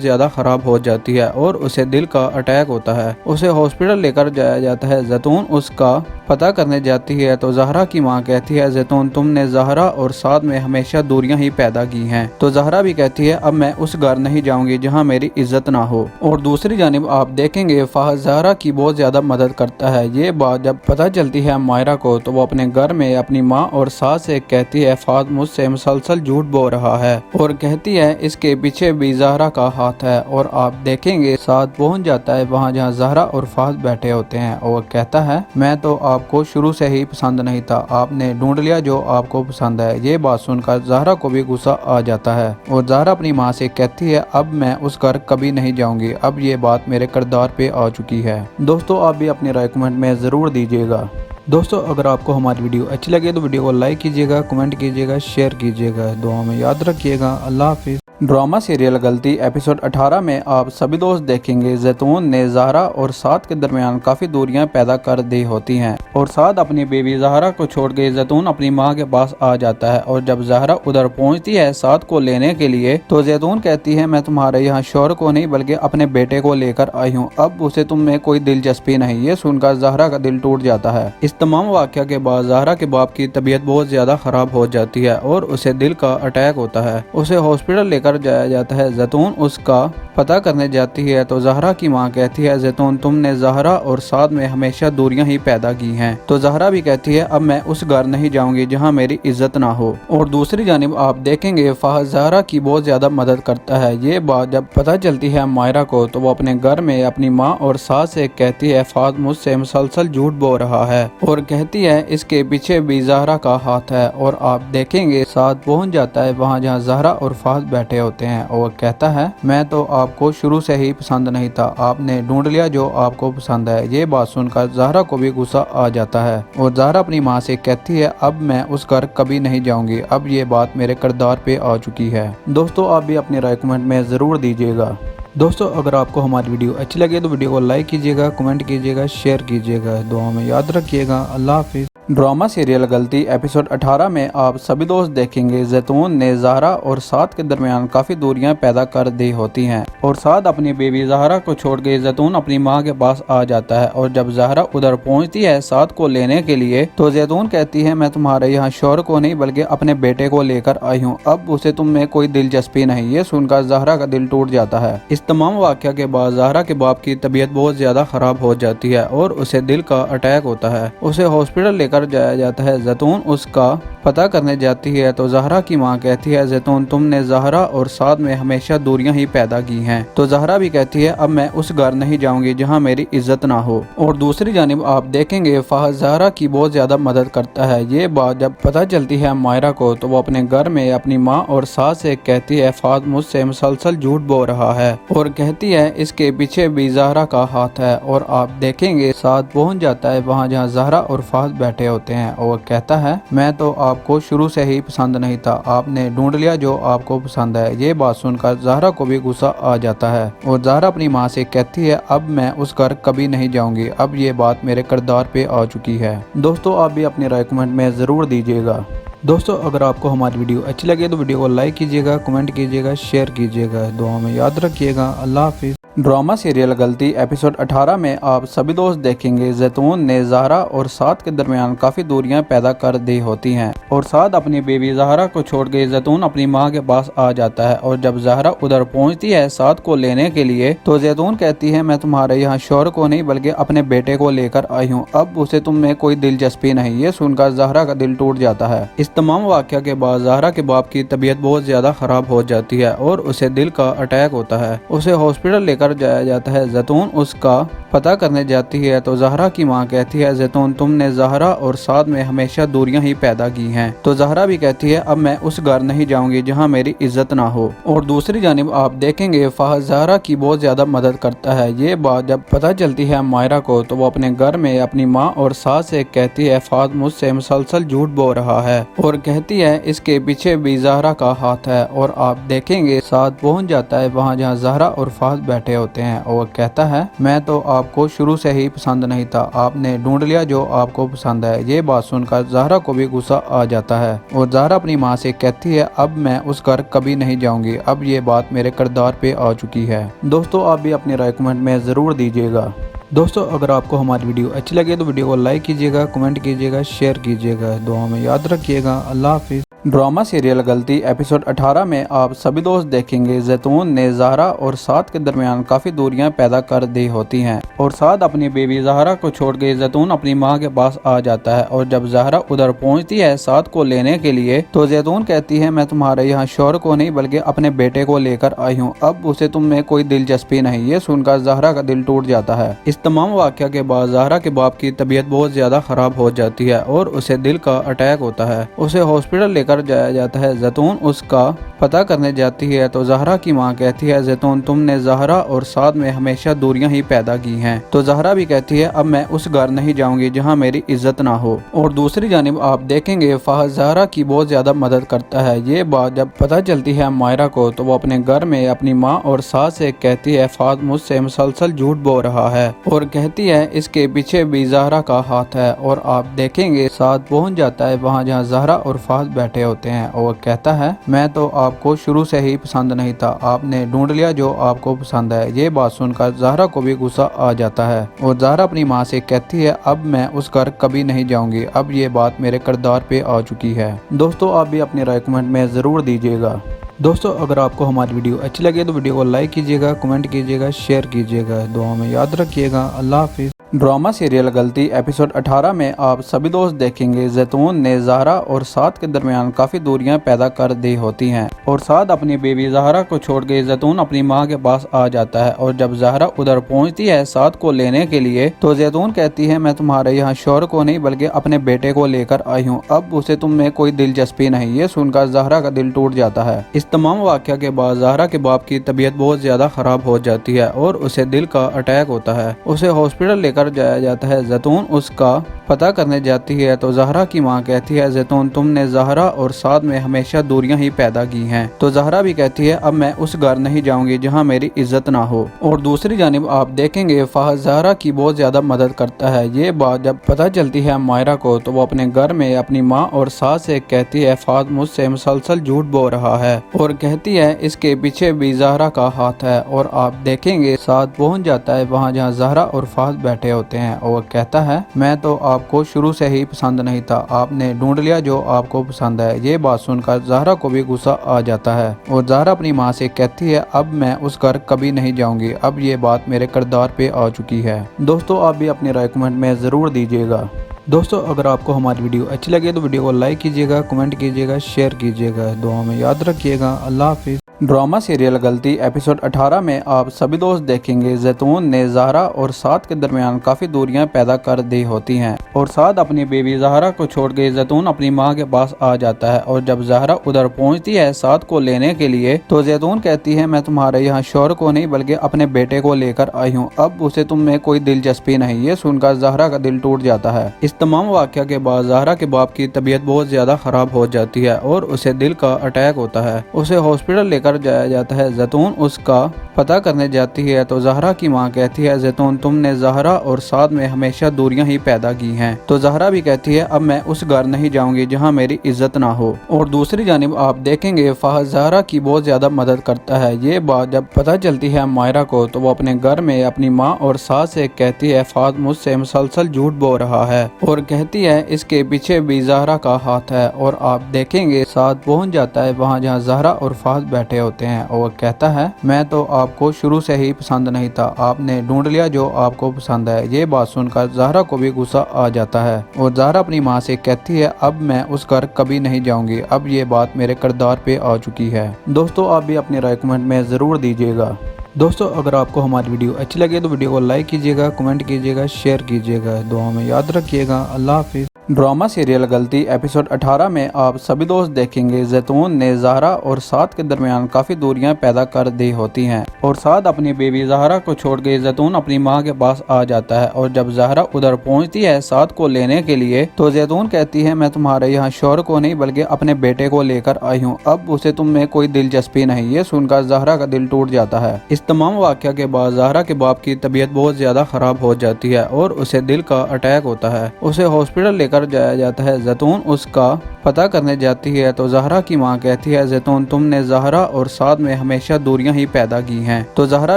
ज्यादा खराब हो जाती है और उसे दिल का अटैक होता है। उसे हॉस्पिटल लेकर जाया जाता है। जैतून उसका पता करने जाती है तो ज़हरा की मां कहती है जैतून तुमने ज़हरा और साद में हमेशा दूरियां ही पैदा की हैं। तो ज़हरा भी कहती है अब मैं उस घर नहीं जाऊंगी जहां मेरी इज्जत ना हो। और दूसरी जानिब आप देखेंगे फ़हद ज़हरा की बहुत ज्यादा मदद करता है। ये बात जब पता चलती है मायरा को तो वो अपने घर में अपनी माँ और सास से कहती है फ़हद मुझसे मुसलसल झूठ बोल रहा है और कहती है इसके पीछे भी ज़हरा का हाथ है। और आप देखेंगे साद पहुंच जाता है वहाँ जहाँ ज़हरा और फ़हद बैठे होते हैं और कहता है मैं तो आपको शुरू से ही पसंद नहीं था, आपने ढूंढ लिया जो आपको पसंद है। ये बात सुनकर ज़हरा को भी गुस्सा आ जाता है और ज़हरा अपनी माँ से कहती है अब मैं उस घर कभी नहीं जाऊंगी, अब ये बात मेरे किरदार पे आ चुकी है। दोस्तों आप भी अपनी राय कमेंट में ज़रूर दीजिएगा। दोस्तों अगर आपको हमारी वीडियो अच्छी लगे तो वीडियो को लाइक कीजिएगा, कमेंट कीजिएगा, शेयर कीजिएगा, दुआ में याद रखिएगा। अल्लाह हाफिज़। ड्रामा सीरियल गलती एपिसोड 18 में आप सभी दोस्त देखेंगे जैतून ने ज़हरा और साद के दरमियान काफ़ी दूरियां पैदा कर दी होती हैं और साद अपनी बेबी ज़हरा को छोड़ के जैतून अपनी मां के पास आ जाता है। और जब ज़हरा उधर पहुंचती है साद को लेने के लिए तो जैतून कहती है मैं तुम्हारे यहाँ शौहर को नहीं बल्कि अपने बेटे को लेकर आई हूँ, अब उसे तुम में कोई दिलचस्पी नहीं। ये सुनकर ज़हरा का दिल टूट जाता है। इस तमाम वाक़या के बाद ज़हरा के बाप की तबीयत बहुत ज्यादा खराब हो जाती है और उसे दिल का अटैक होता है। उसे हॉस्पिटल लेकर जाया जाता है। जैतून उसका पता करने जाती है तो ज़हरा की मां कहती है जैतून तुमने ज़हरा और साद में हमेशा दूरियां ही पैदा की हैं। तो ज़हरा भी कहती है अब मैं उस घर नहीं जाऊंगी जहां मेरी इज्जत ना हो। और दूसरी जानिब आप देखेंगे फ़हद ज़हरा की बहुत ज्यादा मदद करता है। ये बात जब पता चलती है मायरा को तो वो अपने घर में अपनी माँ और सास से कहती है फ़हद मुझसे मुसलसल झूठ बोल रहा है और कहती है इसके पीछे भी ज़हरा का हाथ है। और आप देखेंगे साद पहुंच जाता है वहाँ जहाँ ज़हरा और फ़हद बैठे होते हैं और कहता है मैं तो आपको शुरू से ही पसंद नहीं था, आपने ढूंढ लिया जो आपको पसंद है। ये बात सुनकर ज़हरा को भी गुस्सा आ जाता है और ज़हरा अपनी माँ से कहती है अब मैं उस घर कभी नहीं जाऊंगी, अब ये बात मेरे किरदार पे आ चुकी है। दोस्तों आप भी अपनी राय कमेंट में ज़रूर दीजिएगा। दोस्तों अगर आपको हमारी वीडियो अच्छी लगे तो वीडियो को लाइक कीजिएगा, कमेंट कीजिएगा, शेयर कीजिएगा, दुआ में याद रखिएगा। अल्लाह हाफिज़। ड्रामा सीरियल गलती एपिसोड 18 में आप सभी दोस्त देखेंगे जैतून ने ज़हरा और साद के दरमियान काफ़ी दूरियां पैदा कर दी होती हैं और साद अपनी बेबी ज़हरा को छोड़ के जैतून अपनी मां के पास आ जाता है। और जब ज़हरा उधर पहुंचती है साद को लेने के लिए तो जैतून कहती है मैं तुम्हारे यहाँ शौहर को नहीं बल्कि अपने बेटे को लेकर आई हूँ, अब उसे तुम में कोई दिलचस्पी नहीं। ये सुनकर ज़हरा का दिल टूट जाता है। इस तमाम वाक़या के बाद ज़हरा के बाप की तबीयत बहुत ज्यादा खराब हो जाती है और उसे दिल का अटैक होता है। उसे हॉस्पिटल लेकर जाया जाता है। जैतून उसका पता करने जाती है तो ज़हरा की मां कहती है जैतून तुमने ज़हरा और साद में हमेशा दूरियां ही पैदा की हैं। तो ज़हरा भी कहती है अब मैं उस घर नहीं जाऊंगी जहां मेरी इज्जत ना हो। और दूसरी जानिब आप देखेंगे फ़हद ज़हरा की बहुत ज्यादा मदद करता है। ये बात जब पता चलती है मायरा को तो वो अपने घर में अपनी माँ और सास से कहती है फ़हद मुझसे मुसलसल झूठ बोल रहा है और कहती है इसके पीछे भी ज़हरा का हाथ है। और आप देखेंगे साद पहुंच जाता है वहाँ जहाँ ज़हरा और फ़हद बैठे होते हैं और कहता है मैं तो आपको शुरू से ही पसंद नहीं था, आपने ढूंढ लिया जो आपको पसंद है। ये बात सुनकर ज़हरा को भी गुस्सा आ जाता है और ज़हरा अपनी माँ से कहती है अब मैं उस घर कभी नहीं जाऊंगी, अब ये बात मेरे किरदार पे आ चुकी है। दोस्तों आप भी अपनी राय कमेंट में ज़रूर दीजिएगा। दोस्तों अगर आपको हमारी वीडियो अच्छी लगे तो वीडियो को लाइक कीजिएगा, कमेंट कीजिएगा, शेयर कीजिएगा, दुआ में याद रखिएगा। अल्लाह हाफिज़। ड्रामा सीरियल गलती एपिसोड 18 में आप सभी दोस्त देखेंगे जैतून ने ज़हरा और साद के दरमियान काफ़ी दूरियां पैदा कर दी होती हैं और साद अपनी बेबी ज़हरा को छोड़ के जैतून अपनी मां के पास आ जाता है। और जब ज़हरा उधर पहुंचती है साद को लेने के लिए तो जैतून कहती है मैं तुम्हारे यहाँ शौहर को नहीं बल्कि अपने बेटे को लेकर आई हूँ, अब उसे तुम में कोई दिलचस्पी नहीं। ये सुनकर ज़हरा का दिल टूट जाता है। इस तमाम वाक़या के बाद ज़हरा के बाप की तबीयत बहुत ज्यादा खराब हो जाती है और उसे दिल का अटैक होता है। उसे हॉस्पिटल लेकर लेकर जाया जाता है। जैतून उसका पता करने जाती है तो ज़हरा की माँ कहती है, जैतून तुमने ज़हरा और साद में हमेशा दूरियां ही पैदा की हैं। तो ज़हरा भी कहती है, अब मैं उस घर नहीं जाऊंगी जहां मेरी इज्जत ना हो। और दूसरी जानिब आप देखेंगे फ़हद ज़हरा की बहुत ज्यादा मदद करता है। ये बात जब पता चलती है मायरा को तो वो अपने घर में अपनी माँ और सास से कहती है, फ़हद मुझसे मुसलसल झूठ बोल रहा है, और कहती है इसके पीछे भी ज़हरा का हाथ है। और आप देखेंगे साद पहुंच जाता है वहाँ जहाँ ज़हरा और फ़हद बैठे होते हैं और कहता है, मैं तो आपको शुरू से ही पसंद नहीं था, आपने ढूंढ लिया जो आपको पसंद है। ये बात सुनकर ज़हरा को भी गुस्सा आ जाता है और ज़हरा अपनी माँ से कहती है, अब मैं उस घर कभी नहीं जाऊंगी, अब ये बात मेरे किरदार पे आ चुकी है। दोस्तों आप भी अपनी राय कमेंट में ज़रूर दीजिएगा। दोस्तों अगर आपको हमारी वीडियो अच्छी लगे तो वीडियो को लाइक कीजिएगा, कमेंट कीजिएगा, शेयर कीजिएगा। दुआ में याद रखिएगा। अल्लाह हाफिज़। ड्रामा सीरियल गलती एपिसोड 18 में आप सभी दोस्त देखेंगे जैतून ने ज़हरा और साद के दरमियान काफ़ी दूरियां पैदा कर दी होती हैं और साद अपनी बेबी ज़हरा को छोड़ के जैतून अपनी मां के पास आ जाता है। और जब ज़हरा उधर पहुंचती है साद को लेने के लिए तो जैतून कहती है, मैं तुम्हारे यहाँ शौहर को नहीं बल्कि अपने बेटे को लेकर आई हूँ, अब उसे तुम में कोई दिलचस्पी नहीं। ये सुनकर ज़हरा का दिल टूट जाता है। इस तमाम वाक़या के बाद ज़हरा के बाप की तबीयत बहुत ज्यादा खराब हो जाती है और उसे दिल का अटैक होता है। उसे हॉस्पिटल लेकर जाया जाता है। जैतून उसका पता करने जाती है तो ज़हरा की माँ कहती है, जैतून तुमने ज़हरा और साद में हमेशा दूरियां ही पैदा की हैं। तो ज़हरा भी कहती है, अब मैं उस घर नहीं जाऊंगी जहां मेरी इज्जत ना हो। और दूसरी जानिब आप देखेंगे फ़हद ज़हरा की बहुत ज्यादा मदद करता है। ये बात जब पता चलती है मायरा को तो वो अपने घर में अपनी माँ और सास से कहती है, फ़हद मुझसे मुसलसल झूठ बोल रहा है, और कहती है इसके पीछे भी ज़हरा का हाथ है। और आप देखेंगे साद पहुंच जाता है वहाँ जहाँ ज़हरा और फ़हद बैठे होते हैं और कहता है, मैं तो आपको शुरू से ही पसंद नहीं था, आपने ढूंढ लिया जो आपको पसंद है। ये बात सुनकर ज़हरा को भी गुस्सा आ जाता है और ज़हरा अपनी माँ से कहती है, अब मैं उस घर कभी नहीं जाऊंगी, अब ये बात मेरे किरदार पे आ चुकी है। दोस्तों आप भी अपनी राय कमेंट में ज़रूर दीजिएगा। दोस्तों अगर आपको हमारी वीडियो अच्छी लगे तो वीडियो को लाइक कीजिएगा, कमेंट कीजिएगा, शेयर कीजिएगा। दुआ में याद रखिएगा। अल्लाह हाफिज़। ड्रामा सीरियल गलती एपिसोड 18 में आप सभी दोस्त देखेंगे जैतून ने ज़हरा और साद के दरमियान काफ़ी दूरियां पैदा कर दी होती हैं और साद अपनी बेबी ज़हरा को छोड़ के जैतून अपनी मां के पास आ जाता है। और जब ज़हरा उधर पहुंचती है साद को लेने के लिए तो जैतून कहती है, मैं तुम्हारे यहाँ शौहर को नहीं बल्कि अपने बेटे को लेकर आई हूँ, अब उसे तुम में कोई दिलचस्पी नहीं। ये सुनकर ज़हरा का दिल टूट जाता है। इस तमाम वाक़या के बाद ज़हरा के बाप की तबीयत बहुत ज्यादा खराब हो जाती है और उसे दिल का अटैक होता है। उसे हॉस्पिटल लेकर जाया जाता है। जैतून उसका पता करने जाती है तो ज़हरा की माँ कहती है, जैतून तुमने ज़हरा और साद में हमेशा दूरियां ही पैदा की हैं। तो ज़हरा भी कहती है, अब मैं उस घर नहीं जाऊंगी जहां मेरी इज्जत ना हो। और दूसरी जानिब आप देखेंगे फ़हद ज़हरा की बहुत ज्यादा मदद करता है। ये बात जब पता चलती है मायरा को तो वो अपने घर में अपनी माँ और सास से कहती है, फ़हद मुझसे मुसलसल झूठ बोल रहा है, और कहती है इसके पीछे भी ज़हरा का हाथ है। और आप देखेंगे साद पहुंच जाता है वहाँ जहाँ ज़हरा और फ़हद बैठे होते हैं और कहता है, मैं तो आपको शुरू से ही पसंद नहीं था, आपने ढूंढ लिया जो आपको पसंद है। ये बात सुनकर ज़हरा को भी गुस्सा आ जाता है और ज़हरा अपनी माँ से कहती है, अब मैं उस घर कभी नहीं जाऊंगी, अब ये बात मेरे किरदार पे आ चुकी है। दोस्तों आप भी अपनी राय कमेंट में ज़रूर दीजिएगा। दोस्तों अगर आपको हमारी वीडियो अच्छी लगे तो वीडियो को लाइक कीजिएगा, कमेंट कीजिएगा, शेयर कीजिएगा। दुआ में याद रखिएगा। अल्लाह हाफिज़। ड्रामा सीरियल गलती एपिसोड 18 में आप सभी दोस्त देखेंगे जैतून ने ज़हरा और साद के दरमियान काफ़ी दूरियां पैदा कर दी होती हैं और साद अपनी बेबी ज़हरा को छोड़ के जैतून अपनी मां के पास आ जाता है। और जब ज़हरा उधर पहुंचती है साद को लेने के लिए तो जैतून कहती है, मैं तुम्हारे यहाँ शौहर को नहीं बल्कि अपने बेटे को लेकर आई हूँ, अब उसे तुम में कोई दिलचस्पी नहीं। ये सुनकर ज़हरा का दिल टूट जाता है। इस तमाम वाक़या के बाद ज़हरा के बाप की तबीयत बहुत ज्यादा खराब हो जाती है और उसे दिल का अटैक होता है। उसे हॉस्पिटल लेकर जाया जाता है। जैतून उसका पता करने जाती है तो ज़हरा की माँ कहती है, जैतून तुमने ज़हरा और साद में हमेशा दूरियां ही पैदा की हैं। तो ज़हरा भी कहती है, अब मैं उस घर नहीं जाऊंगी जहां मेरी इज्जत ना हो। और दूसरी जानिब आप देखेंगे फ़हद ज़हरा की बहुत ज्यादा मदद करता है। ये बात जब पता चलती है मायरा को तो वो अपने घर में अपनी माँ और सास से कहती है, फ़हद मुझसे मुसलसल झूठ बोल रहा है, और कहती है इसके पीछे भी ज़हरा का हाथ है। और आप देखेंगे साद पहुंच जाता है वहाँ जहाँ ज़हरा और फ़हद बैठे होते हैं और कहता है, मैं तो आपको शुरू से ही पसंद नहीं था, आपने ढूंढ लिया जो आपको पसंद है। ये बात सुनकर ज़हरा को भी गुस्सा आ जाता है और ज़हरा अपनी माँ से कहती है, अब मैं उस घर कभी नहीं जाऊंगी, अब ये बात मेरे किरदार पे आ चुकी है। दोस्तों आप भी अपनी राय कमेंट में ज़रूर दीजिएगा। दोस्तों अगर आपको हमारी वीडियो अच्छी लगे तो वीडियो को लाइक कीजिएगा, कमेंट कीजिएगा, शेयर कीजिएगा। दुआ में याद रखिएगा। अल्लाह हाफिज़। ड्रामा सीरियल गलती एपिसोड 18 में आप सभी दोस्त देखेंगे जैतून ने ज़हरा और साद के दरमियान काफ़ी दूरियां पैदा कर दी होती हैं और साद अपनी बेबी ज़हरा को छोड़ के जैतून अपनी मां के पास आ जाता है। और जब ज़हरा उधर पहुंचती है साद को लेने के लिए तो जैतून कहती है मैं तुम्हारे यहाँ शौहर को नहीं बल्कि अपने बेटे को लेकर आई हूँ, अब उसे तुम में कोई दिलचस्पी नहीं। ये सुनकर ज़हरा का दिल टूट जाता है। इस तमाम वाक़या के बाद ज़हरा के बाप की तबीयत बहुत ज्यादा खराब हो जाती है और उसे दिल का अटैक होता है। उसे हॉस्पिटल लेकर जाया जाता है। जैतून उसका पता करने जाती है तो ज़हरा की मां कहती है जैतून तुमने ज़हरा और साद में हमेशा दूरियां ही पैदा की हैं। तो ज़हरा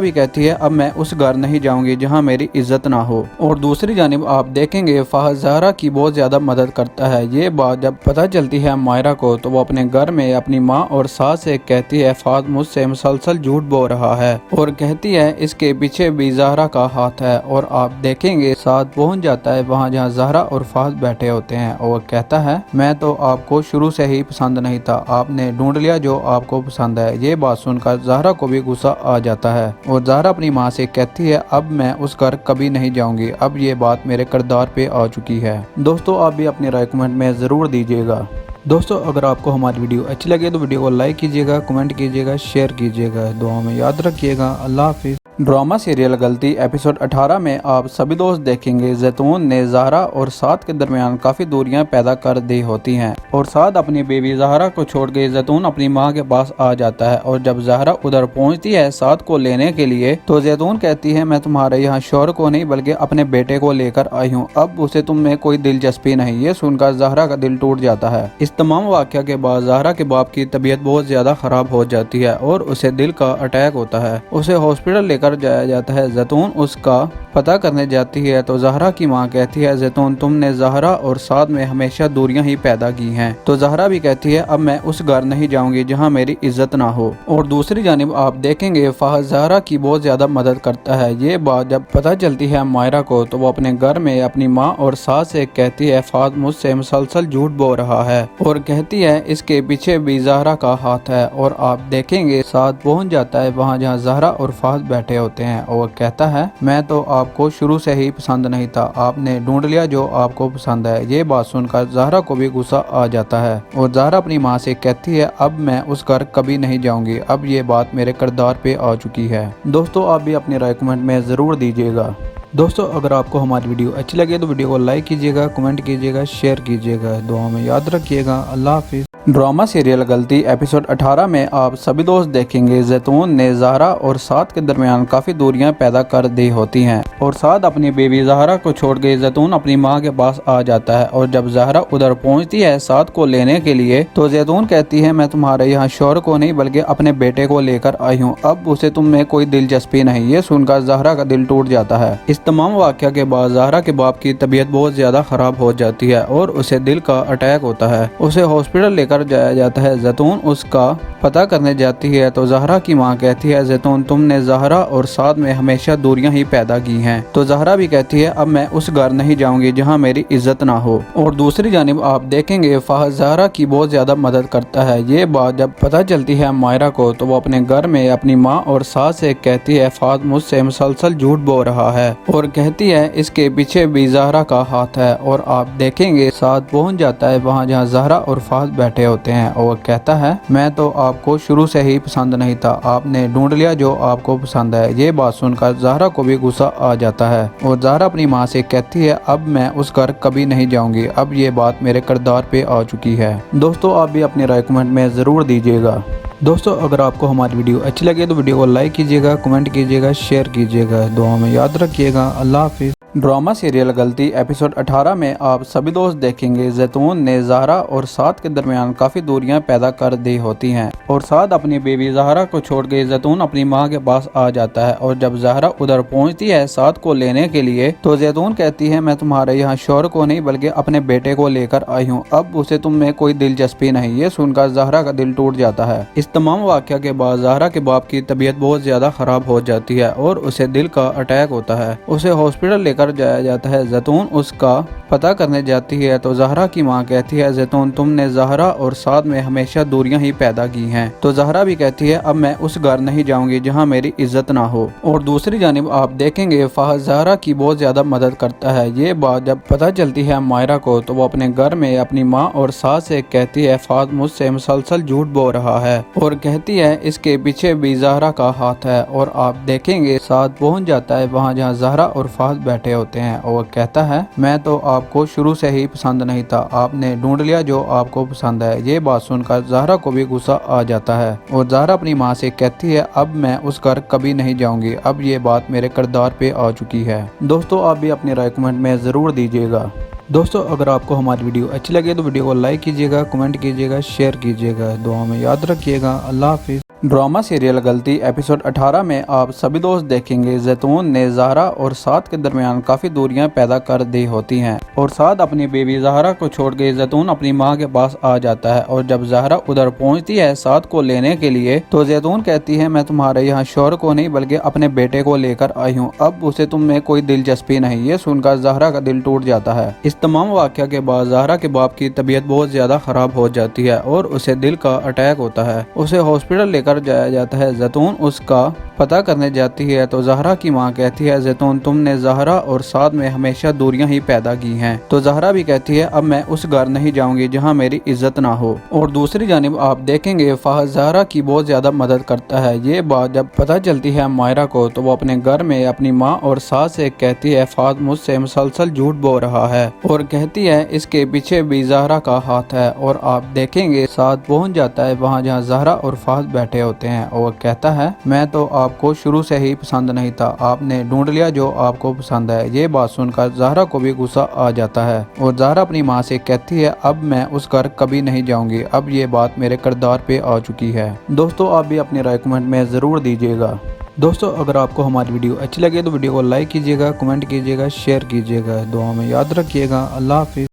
भी कहती है अब मैं उस घर नहीं जाऊंगी जहां मेरी इज्जत ना हो। और दूसरी जानिब आप देखेंगे फहद ज़हरा की बहुत ज्यादा मदद करता है। ये बात जब पता चलती है मायरा को तो वो अपने घर में अपनी माँ और सास से कहती है फहद मुझसे मुसलसल झूठ बोल रहा है और कहती है इसके पीछे भी ज़हरा का हाथ है। और आप देखेंगे साद पहुंच जाता है वहाँ जहाँ ज़हरा और फहद बैठे होते हैं और कहता है मैं तो आपको शुरू से ही पसंद नहीं था, आपने ढूंढ लिया जो आपको पसंद है। ये बात सुनकर ज़हरा को भी गुस्सा आ जाता है और ज़हरा अपनी माँ से कहती है अब मैं उस घर कभी नहीं जाऊंगी, अब ये बात मेरे किरदार पे आ चुकी है। दोस्तों आप भी अपनी राय कमेंट में ज़रूर दीजिएगा। दोस्तों अगर आपको हमारी वीडियो अच्छी लगे तो वीडियो को लाइक कीजिएगा, कमेंट कीजिएगा, शेयर कीजिएगा। दुआ में याद रखिएगा। अल्लाह हाफिज़। ड्रामा सीरियल गलती एपिसोड 18 में आप सभी दोस्त देखेंगे जैतून ने ज़हरा और साद के दरमियान काफ़ी दूरियां पैदा कर दी होती हैं और साद अपनी बेबी ज़हरा को छोड़ के जैतून अपनी मां के पास आ जाता है। और जब ज़हरा उधर पहुंचती है साद को लेने के लिए तो जैतून कहती है मैं तुम्हारे यहाँ शौहर को नहीं बल्कि अपने बेटे को लेकर आई हूँ, अब उसे तुम में कोई दिलचस्पी नहीं। ये सुनकर ज़हरा का दिल टूट जाता है। इस तमाम वाक़या के बाद ज़हरा के बाप की तबीयत बहुत ज्यादा खराब हो जाती है और उसे दिल का अटैक होता है। उसे हॉस्पिटल लेकर जाया जाता है। जैतून उसका पता करने जाती है तो ज़हरा की मां कहती है जैतून तुमने ज़हरा और साद में हमेशा दूरियां ही पैदा की हैं। तो ज़हरा भी कहती है अब मैं उस घर नहीं जाऊंगी जहां मेरी इज्जत ना हो। और दूसरी जानिब आप देखेंगे फहद ज़हरा की बहुत ज्यादा मदद करता है। ये बात जब पता चलती है मायरा को तो वो अपने घर में अपनी माँ और सास से कहती है फहद मुझसे मुसलसल झूठ बोल रहा है और कहती है इसके पीछे भी ज़हरा का हाथ है। और आप देखेंगे साद पहुंच जाता है वहाँ जहाँ ज़हरा और फहद बैठे होते हैं और कहता है मैं तो आपको शुरू से ही पसंद नहीं था, आपने ढूंढ लिया जो आपको पसंद है। ये बात सुनकर ज़हरा को भी गुस्सा आ जाता है और ज़हरा अपनी माँ से कहती है अब मैं उस घर कभी नहीं जाऊंगी, अब ये बात मेरे किरदार पे आ चुकी है। दोस्तों आप भी अपनी राय कमेंट में ज़रूर दीजिएगा। दोस्तों अगर आपको हमारी वीडियो अच्छी लगे तो वीडियो को लाइक कीजिएगा, कमेंट कीजिएगा, शेयर कीजिएगा। दुआ में याद रखिएगा। अल्लाह हाफिज़। ड्रामा सीरियल गलती एपिसोड 18 में आप सभी दोस्त देखेंगे जैतून ने ज़हरा और साद के दरमियान काफ़ी दूरियां पैदा कर दी होती हैं और साद अपनी बेबी ज़हरा को छोड़ के जैतून अपनी मां के पास आ जाता है। और जब ज़हरा उधर पहुंचती है साद को लेने के लिए तो जैतून कहती है मैं तुम्हारे यहाँ शौहर को नहीं बल्कि अपने बेटे को लेकर आई हूँ, अब उसे तुम में कोई दिलचस्पी नहीं। ये सुनकर ज़हरा का दिल टूट जाता है। इस तमाम वाक़या के बाद ज़हरा के बाप की तबीयत बहुत ज्यादा खराब हो जाती है और उसे दिल का अटैक होता है। उसे हॉस्पिटल लेकर जाया जाता है। जैतून उसका पता करने जाती है तो ज़हरा की मां कहती है जैतून तुमने ज़हरा और साद में हमेशा दूरियां ही पैदा की हैं। तो ज़हरा भी कहती है अब मैं उस घर नहीं जाऊंगी जहां मेरी इज्जत ना हो। और दूसरी जानिब आप देखेंगे फहद ज़हरा की बहुत ज्यादा मदद करता है। ये बात जब पता चलती है मायरा को तो वो अपने घर में अपनी माँ और सास से कहती है फहद मुझसे मुसलसल झूठ बोल रहा है और कहती है इसके पीछे भी ज़हरा का हाथ है। और आप देखेंगे साद पहुंच जाता है वहाँ जहाँ ज़हरा और फहद बैठे होते हैं और कहता है मैं तो आपको शुरू से ही पसंद नहीं था, आपने ढूंढ लिया जो आपको पसंद है। ये बात सुनकर ज़हरा को भी गुस्सा आ जाता है और ज़हरा अपनी माँ से कहती है अब मैं उस घर कभी नहीं जाऊंगी, अब ये बात मेरे किरदार पे आ चुकी है। दोस्तों आप भी अपनी राय कमेंट में ज़रूर दीजिएगा। दोस्तों अगर आपको हमारी वीडियो अच्छी लगे तो वीडियो को लाइक कीजिएगा, कमेंट कीजिएगा, शेयर कीजिएगा। दुआ में याद रखिएगा। अल्लाह हाफिज़। ड्रामा सीरियल गलती एपिसोड 18 में आप सभी दोस्त देखेंगे जैतून ने ज़हरा और साद के दरमियान काफ़ी दूरियां पैदा कर दी होती हैं और साद अपनी बेबी ज़हरा को छोड़ के जैतून अपनी मां के पास आ जाता है। और जब ज़हरा उधर पहुंचती है साद को लेने के लिए तो जैतून कहती है मैं तुम्हारे यहाँ शौहर को नहीं बल्कि अपने बेटे को लेकर आई हूँ, अब उसे तुम में कोई दिलचस्पी नहीं। ये सुनकर ज़हरा का दिल टूट जाता है। इस तमाम वाक़या के बाद ज़हरा के बाप की तबीयत बहुत ज्यादा खराब हो जाती है और उसे दिल का अटैक होता है। उसे हॉस्पिटल लेकर जाया जाता है। जैतून उसका पता करने जाती है तो ज़हरा की माँ कहती है ज़ैतून तुमने ज़हरा और साद में हमेशा दूरियां ही पैदा की हैं। तो ज़हरा भी कहती है अब मैं उस घर नहीं जाऊंगी जहां मेरी इज्जत ना हो। और दूसरी जानिब आप देखेंगे फ़हद ज़हरा की बहुत ज्यादा मदद करता है। ये बात जब पता चलती है मायरा को तो वो अपने घर में अपनी माँ और सास से कहती है फ़हद मुझसे मुसलसल झूठ बोल रहा है और कहती है इसके पीछे भी ज़हरा का हाथ है। और आप देखेंगे साद पहुंच जाता है वहाँ जहाँ ज़हरा और फ़हद बैठे होते हैं और कहता है मैं तो आपको शुरू से ही पसंद नहीं था, आपने ढूंढ लिया जो आपको पसंद है। ये बात सुनकर ज़हरा को भी गुस्सा आ जाता है और ज़हरा अपनी माँ से कहती है अब मैं उस घर कभी नहीं जाऊंगी, अब ये बात मेरे किरदार पे आ चुकी है। दोस्तों आप भी अपनी राय कमेंट में ज़रूर दीजिएगा। दोस्तों अगर आपको हमारी वीडियो अच्छी लगे तो वीडियो को लाइक कीजिएगा, कमेंट कीजिएगा, शेयर कीजिएगा, दुआ में याद रखिएगा। अल्लाह हाफिज़। ड्रामा सीरियल गलती एपिसोड 18 में आप सभी दोस्त देखेंगे ज़ैतून ने ज़हरा और साद के दरमियान काफ़ी दूरियां पैदा कर दी होती हैं और साद अपनी बेबी ज़हरा को छोड़ के ज़ैतून अपनी मां के पास आ जाता है। और जब ज़हरा उधर पहुंचती है साद को लेने के लिए तो ज़ैतून कहती है मैं तुम्हारे यहाँ शौहर को नहीं बल्कि अपने बेटे को लेकर आई हूँ, अब उसे तुम में कोई दिलचस्पी नहीं। ये सुनकर ज़हरा का दिल टूट जाता है। इस तमाम वाक़या के बाद ज़हरा के बाप की तबीयत बहुत ज़्यादा ख़राब हो जाती है और उसे दिल का अटैक होता है। उसे हॉस्पिटल लेकर जाया जाता है। ज़ैतून उसका पता करने जाती है तो ज़हरा की माँ कहती है ज़ैतून तुमने ज़हरा और साद में हमेशा दूरियां ही पैदा की हैं। तो ज़हरा भी कहती है अब मैं उस घर नहीं जाऊंगी जहां मेरी इज्जत ना हो। और दूसरी जानिब आप देखेंगे फ़हद ज़हरा की बहुत ज्यादा मदद करता है। ये बात जब पता चलती है मायरा को तो वो अपने घर में अपनी माँ और सास से कहती है फ़हद मुझसे मुसलसल झूठ बोल रहा है और कहती है इसके पीछे भी ज़हरा का हाथ है। और आप देखेंगे साद पहुंच जाता है वहाँ जहाँ ज़हरा और फ़हद बैठे होते हैं और कहता है मैं तो आपको शुरू से ही पसंद नहीं था, आपने ढूंढ लिया जो आपको पसंद है। ये बात सुनकर ज़हरा को भी गुस्सा आ जाता है और ज़हरा अपनी माँ से कहती है अब मैं उस घर कभी नहीं जाऊंगी, अब ये बात मेरे किरदार पे आ चुकी है। दोस्तों आप भी अपनी राय कमेंट में ज़रूर दीजिएगा। दोस्तों अगर आपको हमारी वीडियो अच्छी लगे तो वीडियो को लाइक कीजिएगा, कमेंट कीजिएगा, शेयर कीजिएगा, दुआ में याद रखिएगा। अल्लाह हाफिज़।